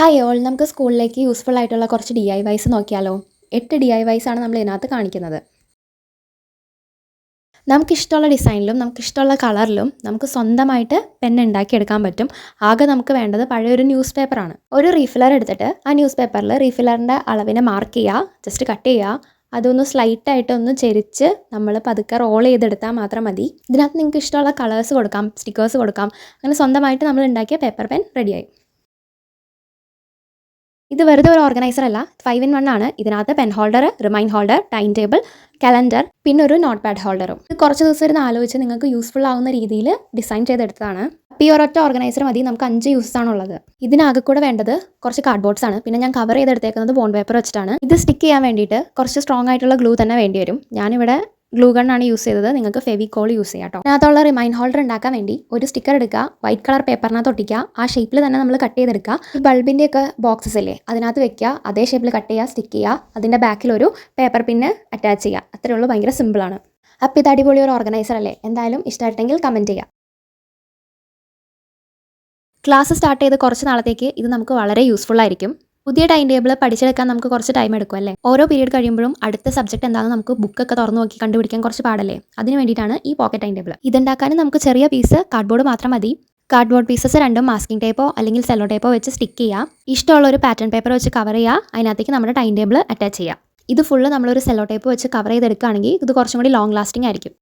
Hi all, നമുക്ക് സ്കൂളിലേക്ക് useful ആയിട്ടുള്ള കുറച്ച് DIYs നോക്കിയാലോ. 8 DIYs ആണ് നമ്മൾ ഇതിനകത്ത് കാണിക്കുന്നത്. നമുക്കിഷ്ടമുള്ള ഡിസൈനിലും നമുക്കിഷ്ടമുള്ള കളറിലും നമുക്ക് സ്വന്തമായിട്ട് പെൻ ഉണ്ടാക്കിയെടുക്കാൻ പറ്റും. ആകെ നമുക്ക് വേണ്ടത് പഴയൊരു ന്യൂസ് പേപ്പറാണ്. ഒരു റീഫില്ലർ എടുത്തിട്ട് ആ ന്യൂസ് പേപ്പറിൽ റീഫില്ലറിൻ്റെ അളവിനെ മാർക്ക് ചെയ്യുക, ജസ്റ്റ് കട്ട് ചെയ്യുക, അതൊന്ന് സ്ലൈറ്റായിട്ട് ഒന്ന് ചെരിച്ച് നമ്മൾ പതുക്കെ റോൾ ചെയ്തെടുത്താൽ മാത്രം മതി. ഇതിനകത്ത് നിങ്ങൾക്ക് ഇഷ്ടമുള്ള കളേഴ്സ് കൊടുക്കാം, സ്റ്റിക്കേഴ്സ് കൊടുക്കാം. അങ്ങനെ സ്വന്തമായിട്ട് നമ്മൾ ഉണ്ടാക്കിയ പേപ്പർ പെൻ റെഡിയായി. ഇത് വെറുതെ ഒരു ഓർഗനൈസർ അല്ല, 5 in 1 ആണ്. ഇതിനകത്ത് pen holder, remain holder, time table, calendar, പിന്നെ ഒരു നോട്ട് പാഡ് ഹോൾഡറും. ഇത് കുറച്ച് ദിവസം ഇരുന്ന് ആലോചിച്ച് നിങ്ങൾക്ക് യൂസ്ഫുൾ ആവുന്ന രീതിയിൽ ഡിസൈൻ ചെയ്തെടുത്തതാണ്. അപ്പോൾ ഈ ഒരൊറ്റ ഓർഗനൈസർ മതി, നമുക്ക് 5 യൂസസ് ആണുള്ളത്. ഇതിനാകെ കൂടെ വേണ്ടത് കുറച്ച് കാർഡ്ബോർഡ്സ് ആണ്. പിന്നെ ഞാൻ കവർ ചെയ്തെടുത്തേക്കുന്നത് ബോണ്ട് പേപ്പർ വെച്ചിട്ടാണ്. ഇത് സ്റ്റിക്ക് ചെയ്യാൻ വേണ്ടിയിട്ട് കുറച്ച് സ്ട്രോങ് ആയിട്ടുള്ള ഗ്ലൂ തന്നെ വേണ്ടി വരും. ഞാനിവിടെ ഗ്ലൂ ഗണ്ണാണ് യൂസ് ചെയ്തത്. നിങ്ങൾക്ക് ഫെവിക്കോൾ യൂസ് ചെയ്യാം കേട്ടോ. അതിനകത്തുള്ള റിമൈൻ ഹോൾഡർ ഉണ്ടാക്കാൻ വേണ്ടി ഒരു സ്റ്റിക്കർ എടുക്കുക, വൈറ്റ് കളർ പേപ്പറിനകത്ത് ഒട്ടിക്കുക, ആ ഷേപ്പിൽ തന്നെ നമ്മൾ കട്ട് ചെയ്തെടുക്കുക. ഈ ബൾബിൻ്റെയൊക്കെ ബോക്സസ് അല്ലേ, അതിനകത്ത് വെക്കുക, അതേ ഷേപ്പിൽ കട്ട് ചെയ്യുക, സ്റ്റിക്ക് ചെയ്യുക, അതിൻ്റെ ബാക്കിൽ ഒരു പേപ്പർ പിന്ന് അറ്റാച്ച് ചെയ്യുക. അത്രയേ ഉള്ളൂ, ഭയങ്കര സിമ്പിളാണ്. അപ്പോൾ ഇത് അടിപൊളി ഒരു ഓർഗനൈസർ അല്ലേ? എന്തായാലും ഇഷ്ടമായിട്ടെങ്കിൽ കമൻറ്റ് ചെയ്യുക. ക്ലാസ് സ്റ്റാർട്ട് ചെയ്ത് കുറച്ച് നാളത്തേക്ക് ഇത് നമുക്ക് വളരെ യൂസ്ഫുൾ ആയിരിക്കും. പുതിയ ടൈം ടേബിൾ പഠിച്ചെടുക്കാൻ നമുക്ക് കുറച്ച് ടൈം എടുക്കും അല്ലേ? ഓരോ പീരീഡ് കഴിയുമ്പോഴും അടുത്ത സബ്ജക്റ്റ് എന്താണെന്ന് നമുക്ക് ബുക്കൊക്കെ തുറന്നു നോക്കി കണ്ടുപിടിക്കാൻ കുറച്ച് പാടല്ലേ? അതിന് വേണ്ടിയിട്ടാണ് ഈ പോക്കറ്റ് ടൈം ടേബിൾ. ഇതുണ്ടാക്കാനും നമുക്ക് ചെറിയ പീസ് കാർഡ്ബോർഡ് മാത്രം മതി. കാർഡ്ബോർഡ് പീസസ് രണ്ടും മാസ്കിംഗ് ടേപ്പോ അല്ലെങ്കിൽ സെല്ലോ ടേപ്പോ വെച്ച് സ്റ്റിക്ക് ചെയ്യുക. ഇഷ്ടമുള്ള ഒരു പാറ്റേൺ പേപ്പർ വെച്ച് കവർ ചെയ്യുക. അതിനകത്തേക്ക് നമ്മുടെ ടൈം ടേബിൾ അറ്റാച്ച് ചെയ്യുക. ഇത് ഫുള്ള് നമ്മളൊരു സെല്ലോ ടേപ്പ് വെച്ച് കവർ ചെയ്തെടുക്കുകയാണെങ്കിൽ ഇത് കുറച്ചും കൂടി ലോങ് ലാസ്റ്റിംഗ് ആയിരിക്കും.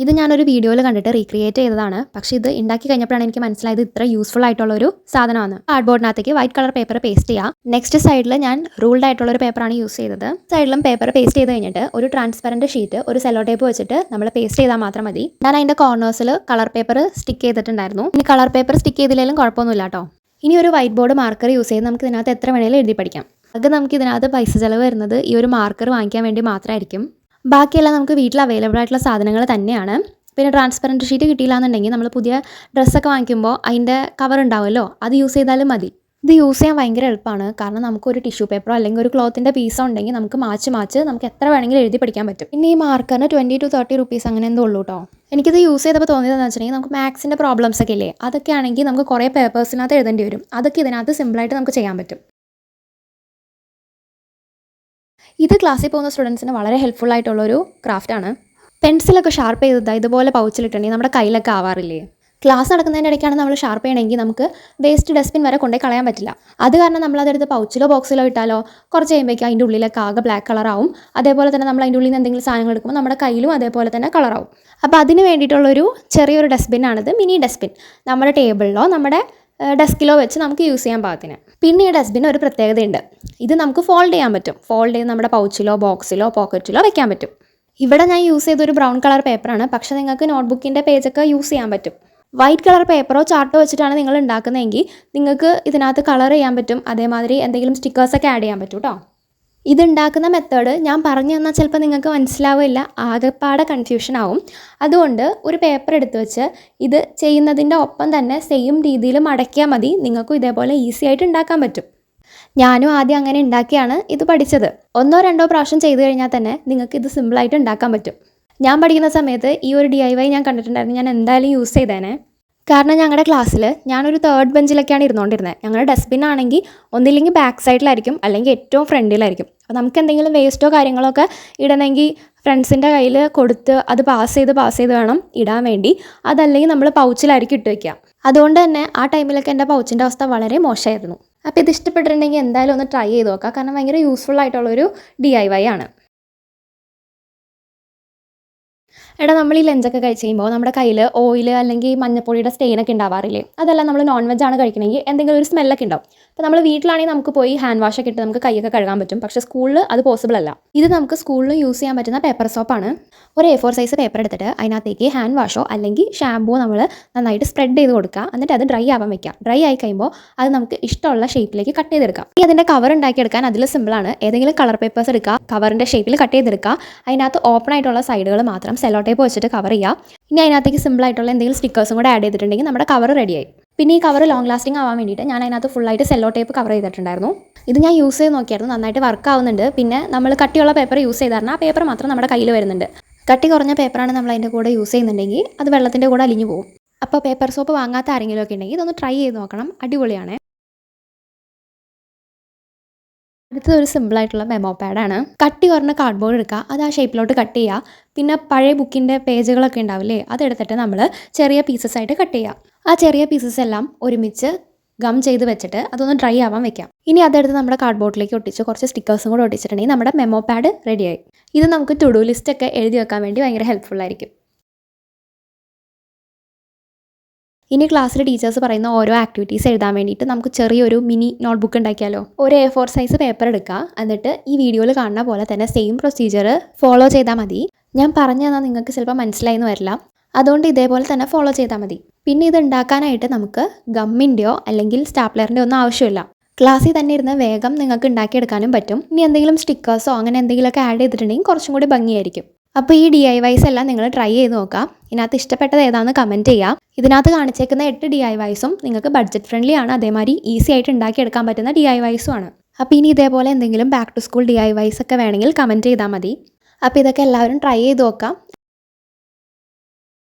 ഇത് ഞാനൊരു വീഡിയോയിൽ കണ്ടിട്ട് റീക്രിയേറ്റ് ചെയ്തതാണ്. പക്ഷേ ഇത് ഉണ്ടാക്കി കഴിഞ്ഞപ്പോഴാണ് എനിക്ക് മനസ്സിലായത് ഇത്ര യൂസ്ഫുൾ ആയിട്ടുള്ള ഒരു സാധനമാണ്. കാർഡ്ബോർഡിനകത്തേക്ക് വൈറ്റ് കളർ പേപ്പർ പേസ്റ്റ് ചെയ്യുക. നെക്സ്റ്റ് സൈഡിൽ ഞാൻ റൂൾഡ് ആയിട്ടുള്ള ഒരു പേപ്പറാണ് യൂസ് ചെയ്തത്. സൈഡിലും പേപ്പർ പേസ്റ്റ് ചെയ്ത് കഴിഞ്ഞിട്ട് ഒരു ട്രാൻസ്പെറൻറ്റ് ഷീറ്റ് ഒരു സെല്ലോ ടേപ്പ് വെച്ചിട്ട് നമ്മൾ പേസ്റ്റ് ചെയ്താൽ മാത്രം മതി. ഞാൻ അതിൻ്റെ കോർണേഴ്സിൽ കളർ പേപ്പർ സ്റ്റിക്ക് ചെയ്തിട്ടുണ്ടായിരുന്നു. ഇനി കളർ പേപ്പർ സ്റ്റിക്ക് ചെയ്തില്ലെങ്കിലും കുഴപ്പമൊന്നുമില്ല കേട്ടോ. ഇനി ഒരു വൈറ്റ് ബോർഡ് മാർക്കർ യൂസ് ചെയ്ത് നമുക്ക് ഇതിനകത്ത് എത്ര വേണേലും എഴുതി പഠിക്കാം. അത് നമുക്ക് ഇതിനകത്ത് പൈസ ചിലവ് വരുന്നത് ഈ ഒരു മാർക്കർ വാങ്ങിക്കാൻ വേണ്ടി മാത്രമായിരിക്കും. ബാക്കിയെല്ലാം നമുക്ക് വീട്ടിൽ അവൈലബിൾ ആയിട്ടുള്ള സാധനങ്ങൾ തന്നെയാണ്. പിന്നെ ട്രാൻസ്പെറൻറ്റ് ഷീറ്റ് കിട്ടിയില്ല എന്നുണ്ടെങ്കിൽ നമ്മൾ പുതിയ ഡ്രസ്സൊക്കെ വാങ്ങിക്കുമ്പോൾ അതിൻ്റെ കവർ ഉണ്ടാവുമല്ലോ, അത് യൂസ് ചെയ്താലും മതി. ഇത് യൂസ് ചെയ്യാൻ ഭയങ്കര എളുപ്പമാണ്. കാരണം നമുക്കൊരു ടിഷ്യൂ പേപ്പറോ അല്ലെങ്കിൽ ഒരു ക്ലോത്തിൻ്റെ പീസോ ഉണ്ടെങ്കിൽ നമുക്ക് മാച്ച് നമുക്ക് എത്ര വേണമെങ്കിലും എഴുതി പഠിക്കാൻ പറ്റും. പിന്നെ ഈ മാർക്കറിന് 20 to 30 rupees അങ്ങനെ എന്തോ ഉള്ളൂ കേട്ടോ. എനിക്കിത് യൂസ് ചെയ്തപ്പോൾ തോന്നിയതെന്ന് വെച്ചിട്ടുണ്ടെങ്കിൽ നമുക്ക് മാത്സിൻ്റെ പ്രോബ്ലംസ് ഒക്കെ ഇല്ലേ, അതൊക്കെ ആണെങ്കിൽ നമുക്ക് കുറേ പേപ്പേഴ്സിനകത്ത് എഴുതേണ്ടി വരും. അതൊക്കെ ഇതിനകത്ത് സിമ്പിളായിട്ട് നമുക്ക് ചെയ്യാൻ പറ്റും. ഇത് ക്ലാസ്സിൽ പോകുന്ന സ്റ്റുഡൻസിന് വളരെ ഹെൽപ്ഫുൾ ആയിട്ടുള്ളൊരു ക്രാഫ്റ്റാണ്. പെൻസിലൊക്കെ ഷാർപ്പ് ചെയ്തത് ഇതുപോലെ പൗച്ചിലിട്ടുണ്ടെങ്കിൽ നമ്മുടെ കയ്യിലൊക്കെ ആവാറില്ലേ? ക്ലാസ് നടക്കുന്നതിൻ്റെ ഇടയ്ക്കാണ് നമ്മൾ ഷാർപ്പ് ചെയ്യണമെങ്കിൽ നമുക്ക് വേസ്റ്റ് ഡസ്റ്റ്ബിൻ വരെ കൊണ്ടുപോയി കളയാൻ പറ്റില്ല. അത് കാരണം നമ്മളതെടുത്ത് പൗച്ചിലോ ബോക്സിലോ ഇട്ടാലോ കുറച്ച് കഴിയുമ്പോഴേക്കും അതിൻ്റെ ഉള്ളിലൊക്കെ ആകെ ബ്ലാക്ക് കളറാവും. അതേപോലെ തന്നെ നമ്മൾ അതിൻ്റെ ഉള്ളിൽ നിന്ന് എന്തെങ്കിലും സാധനങ്ങൾ എടുക്കുമ്പോൾ നമ്മുടെ കയ്യിലും അതേപോലെ തന്നെ കളറാവും. അപ്പോൾ അതിന് വേണ്ടിയിട്ടുള്ളൊരു ചെറിയൊരു ഡസ്റ്റ്ബിനാണിത്, മിനി ഡസ്റ്റ്ബിൻ. നമ്മുടെ ടേബിളിലോ നമ്മുടെ ഡെസ്കിലോ വെച്ച് നമുക്ക് യൂസ് ചെയ്യാൻ പാകത്തിന്. പിന്നെ ഈ ഡസ്റ്റ്ബിന് ഒരു പ്രത്യേകതയുണ്ട്. ഇത് നമുക്ക് ഫോൾഡ് ചെയ്യാൻ പറ്റും. ഫോൾഡ് ചെയ്ത് നമ്മുടെ പൗച്ചിലോ ബോക്സിലോ പോക്കറ്റിലോ വെക്കാൻ പറ്റും. ഇവിടെ ഞാൻ യൂസ് ചെയ്തൊരു ബ്രൗൺ കളർ പേപ്പറാണ്. പക്ഷേ നിങ്ങൾക്ക് നോട്ട്ബുക്കിൻ്റെ പേജൊക്കെ യൂസ് ചെയ്യാൻ പറ്റും. വൈറ്റ് കളർ പേപ്പറോ ചാർട്ടോ വെച്ചിട്ടാണ് നിങ്ങൾ ഉണ്ടാക്കുന്നതെങ്കിൽ നിങ്ങൾക്ക് ഇതിനകത്ത് കളർ ചെയ്യാൻ പറ്റും. അതേമാതിരി എന്തെങ്കിലും സ്റ്റിക്കേഴ്സൊക്കെ ആഡ് ചെയ്യാൻ പറ്റും കേട്ടോ. ഇതുണ്ടാക്കുന്ന മെത്തേഡ് ഞാൻ പറഞ്ഞു തന്നാൽ ചിലപ്പോൾ നിങ്ങൾക്ക് മനസ്സിലാവില്ല, ആകെപ്പാടെ കൺഫ്യൂഷൻ ആവും. അതുകൊണ്ട് ഒരു പേപ്പർ എടുത്ത് വെച്ച് ഇത് ചെയ്യുന്നതിൻ്റെ ഒപ്പം തന്നെ സെയിം രീതിയിൽ മടക്കിയാൽ മതി. നിങ്ങൾക്കും ഇതേപോലെ ഈസി ആയിട്ട് ഉണ്ടാക്കാൻ പറ്റും. ഞാനും ആദ്യം അങ്ങനെ ഉണ്ടാക്കിയാണ് ഇത് പഠിച്ചത്. 1-2 പ്രാവശ്യം ചെയ്ത് കഴിഞ്ഞാൽ തന്നെ നിങ്ങൾക്ക് ഇത് സിമ്പിളായിട്ട് ഉണ്ടാക്കാൻ പറ്റും. ഞാൻ പഠിക്കുന്ന സമയത്ത് ഈ ഒരു DIY ഞാൻ കണ്ടിട്ടുണ്ടായിരുന്നു. ഞാൻ എന്തായാലും യൂസ് ചെയ്തേനെ. കാരണം ഞങ്ങളുടെ ക്ലാസ്സിൽ ഞാനൊരു 3rd ബെഞ്ചിലൊക്കെയാണ് ഇരുന്നുകൊണ്ടിരുന്നത്. ഞങ്ങളുടെ ഡസ്റ്റ്ബിൻ ആണെങ്കിൽ ഒന്നില്ലെങ്കിൽ ബാക്ക് സൈഡിലായിരിക്കും അല്ലെങ്കിൽ ഏറ്റവും ഫ്രണ്ടിലായിരിക്കും. അപ്പോൾ നമുക്ക് എന്തെങ്കിലും വേസ്റ്റോ കാര്യങ്ങളോ ഒക്കെ ഇടണമെങ്കിൽ ഫ്രണ്ട്സിൻ്റെ കയ്യിൽ കൊടുത്ത് അത് പാസ് ചെയ്ത് വേണം ഇടാൻ വേണ്ടി. അതല്ലെങ്കിൽ നമ്മൾ പൗച്ചിലായിരിക്കും ഇട്ട് വയ്ക്കുക. അതുകൊണ്ട് തന്നെ ആ ടൈമിലൊക്കെ എൻ്റെ പൗച്ചിൻ്റെ അവസ്ഥ വളരെ മോശമായിരുന്നു. അപ്പോൾ ഇത് ഇഷ്ടപ്പെട്ടിട്ടുണ്ടെങ്കിൽ എന്തായാലും ഒന്ന് ട്രൈ ചെയ്ത് നോക്കുക. കാരണം ഭയങ്കര യൂസ്ഫുൾ ആയിട്ടുള്ളൊരു DIY ആണ്. എടാ, നമ്മൾ ഈ ലഞ്ചൊക്കെ കഴിച്ച് കഴിയുമ്പോൾ നമ്മുടെ കയ്യിൽ ഓയിൽ അല്ലെങ്കിൽ മഞ്ഞപ്പൊടിയുടെ സ്റ്റെയിനൊക്കെ ഉണ്ടാവാറില്ലേ? അതെല്ലാം നമ്മൾ നോൺ വെജ് ആണ് കഴിക്കണമെങ്കിൽ എന്തെങ്കിലും ഒരു സ്മെല്ലൊക്കെ ഉണ്ടാവും. അപ്പോൾ നമ്മൾ വീട്ടിലാണെങ്കിൽ നമുക്ക് പോയി ഹാൻഡ് വാഷൊക്കെ ഇട്ട് നമുക്ക് കൈയൊക്കെ കഴുകാൻ പറ്റും. പക്ഷേ സ്കൂളിൽ അത് പോസിബിൾ അല്ല. ഇത് നമുക്ക് സ്കൂളിൽ യൂസ് ചെയ്യാൻ പറ്റുന്ന പേപ്പർ സോപ്പാണ്. ഒരു A4 സൈസ് പേപ്പർ എടുത്തിട്ട് അതിനകത്തേക്ക് ഹാൻഡ് വാഷോ അല്ലെങ്കിൽ ഷാമ്പുവോ നമ്മൾ നന്നായിട്ട് സ്പ്രെഡ് ചെയ്ത് കൊടുക്കുക. എന്നിട്ട് അത് ഡ്രൈ ആവാൻ വെക്കുക. ഡ്രൈ ആയി കഴിയുമ്പോൾ അത് നമുക്ക് ഇഷ്ടമുള്ള ഷേപ്പിലേക്ക് കട്ട് ചെയ്തെടുക്കാം. ഈ അതിൻ്റെ കവർ ഉണ്ടാക്കിയെടുക്കാൻ അതിൽ സിമ്പിളാണ്. ഏതെങ്കിലും കളർ പേപ്പേഴ്സ് എടുക്കുക, കവറിൻ്റെ ഷേപ്പിൽ കട്ട് ചെയ്തെടുക്കുക. അതിനകത്ത് ഓപ്പൺ ആയിട്ടുള്ള സൈഡുകൾ മാത്രം സെല്ലോ ടേപ്പ് വെച്ചിട്ട് കവർ ചെയ്യുക. ഇനി അതിനകത്തേക്ക് സിമ്പിളായിട്ടുള്ള എന്തെങ്കിലും സ്റ്റിക്കേഴ്സും കൂടെ ആഡ് ചെയ്തിട്ടുണ്ടെങ്കിൽ നമ്മുടെ കവർ റെഡിയായി. പിന്നെ ഈ കവർ ലോങ് ലാസ്റ്റിംഗ് ആവാൻ വേണ്ടിയിട്ട് ഞാൻ അതിനകത്ത് ഫുള്ളായിട്ട് സെല്ലോ ടേപ്പ് കവർ ചെയ്തിട്ടുണ്ടായിരുന്നു. ഇത് ഞാൻ യൂസ് ചെയ്ത് നോക്കിയായിരുന്നു, നന്നായിട്ട് വർക്ക് ആവുന്നുണ്ട്. പിന്നെ നമ്മൾ കട്ടിയുള്ള പേപ്പർ യൂസ് ചെയ്താൽ ആ പേപ്പർ മാത്രം നമ്മുടെ കയ്യിൽ വരുന്നുണ്ട്. കട്ടി കുറഞ്ഞ പേപ്പറാണ് നമ്മൾ അതിൻ്റെ കൂടെ യൂസ് ചെയ്യുന്നുണ്ടെങ്കിൽ അത് വെള്ളത്തിൻ്റെ കൂടെ അലിഞ്ഞു പോകും. അപ്പോൾ പേപ്പർ സോപ്പ് വാങ്ങാത്ത ആരെങ്കിലും ഒക്കെ ഉണ്ടെങ്കിൽ ഇതൊന്ന് ട്രൈ ചെയ്ത് നോക്കണം, അടിപൊളിയാണ്. അടുത്തത് ഒരു സിമ്പിളായിട്ടുള്ള മെമോ പാഡാണ്. കട്ടി കുറഞ്ഞ കാർഡ്ബോർഡ് എടുക്കുക, അത് ആ ഷേപ്പിലോട്ട് കട്ട് ചെയ്യുക. പിന്നെ പഴയ ബുക്കിൻ്റെ പേജുകളൊക്കെ ഉണ്ടാവില്ലേ, അതെടുത്തിട്ട് നമ്മൾ ചെറിയ പീസസ് ആയിട്ട് കട്ട് ചെയ്യുക. ആ ചെറിയ പീസസ് എല്ലാം ഒരുമിച്ച് ഗം ചെയ്ത് വെച്ചിട്ട് അതൊന്ന് ഡ്രൈ ആവാൻ വെക്കാം. ഇനി അതെടുത്ത് നമ്മുടെ കാർഡ്ബോർഡിലേക്ക് ഒട്ടിച്ച് കുറച്ച് സ്റ്റിക്കേഴ്സും കൂടെ ഒട്ടിച്ചിട്ടുണ്ടെങ്കിൽ നമ്മുടെ മെമോ പാഡ് റെഡിയായി. ഇത് നമുക്ക് ടു ഡു ലിസ്റ്റ് ഒക്കെ എഴുതി വെക്കാൻ വേണ്ടി ഭയങ്കര ഹെൽപ്ഫുൾ ആയിരിക്കും. ഇനി ക്ലാസ്സിൽ ടീച്ചേഴ്സ് പറയുന്ന ഓരോ ആക്ടിവിറ്റീസ് എഴുതാൻ വേണ്ടിയിട്ട് നമുക്ക് ചെറിയൊരു മിനി നോട്ട്ബുക്ക് ഉണ്ടാക്കിയാലോ. ഒരു A4 സൈസ് പേപ്പർ എടുക്കുക, എന്നിട്ട് ഈ വീഡിയോയിൽ കാണുന്ന പോലെ തന്നെ സെയിം പ്രൊസീജിയർ ഫോളോ ചെയ്താൽ മതി. ഞാൻ പറഞ്ഞു തന്നാൽ നിങ്ങൾക്ക് ചിലപ്പോൾ മനസ്സിലായെന്ന് വരില്ല, അതുകൊണ്ട് ഇതേപോലെ തന്നെ ഫോളോ ചെയ്താൽ മതി. പിന്നെ ഇത് ഉണ്ടാക്കാനായിട്ട് നമുക്ക് ഗമ്മിൻ്റെയോ അല്ലെങ്കിൽ സ്റ്റാപ്ലറിൻ്റെയോ ഒന്നും ആവശ്യമില്ല. ക്ലാസ്സിൽ തന്നെ ഇരുന്ന് വേഗം നിങ്ങൾക്ക് ഉണ്ടാക്കിയെടുക്കാനും പറ്റും. ഇനി എന്തെങ്കിലും സ്റ്റിക്കേഴ്സോ അങ്ങനെ എന്തെങ്കിലുമൊക്കെ ആഡ് ചെയ്തിട്ടുണ്ടെങ്കിൽ കുറച്ചും കൂടി ഭംഗിയായിരിക്കും. അപ്പോൾ ഈ DIYs എല്ലാം നിങ്ങൾ ട്രൈ ചെയ്ത് നോക്കാം. ഇതിനകത്ത് ഇഷ്ടപ്പെട്ടത് ഏതാണെന്ന് കമൻറ്റ് ചെയ്യാം. ഇതിനകത്ത് കാണിച്ചേക്കുന്ന 8 DIYസും നിങ്ങൾക്ക് ബഡ്ജറ്റ് ഫ്രണ്ട്ലി ആണ്, അതേമാതിരി ഈസി ആയിട്ട് ഉണ്ടാക്കിയെടുക്കാൻ പറ്റുന്ന DIYസും ആണ്. അപ്പോൾ ഇനി ഇതേപോലെ എന്തെങ്കിലും ബാക്ക് ടു സ്കൂൾ DIYs ഒക്കെ വേണമെങ്കിൽ കമൻറ്റ് ചെയ്താൽ മതി. അപ്പോൾ ഇതൊക്കെ എല്ലാവരും ട്രൈ ചെയ്ത് നോക്കാം.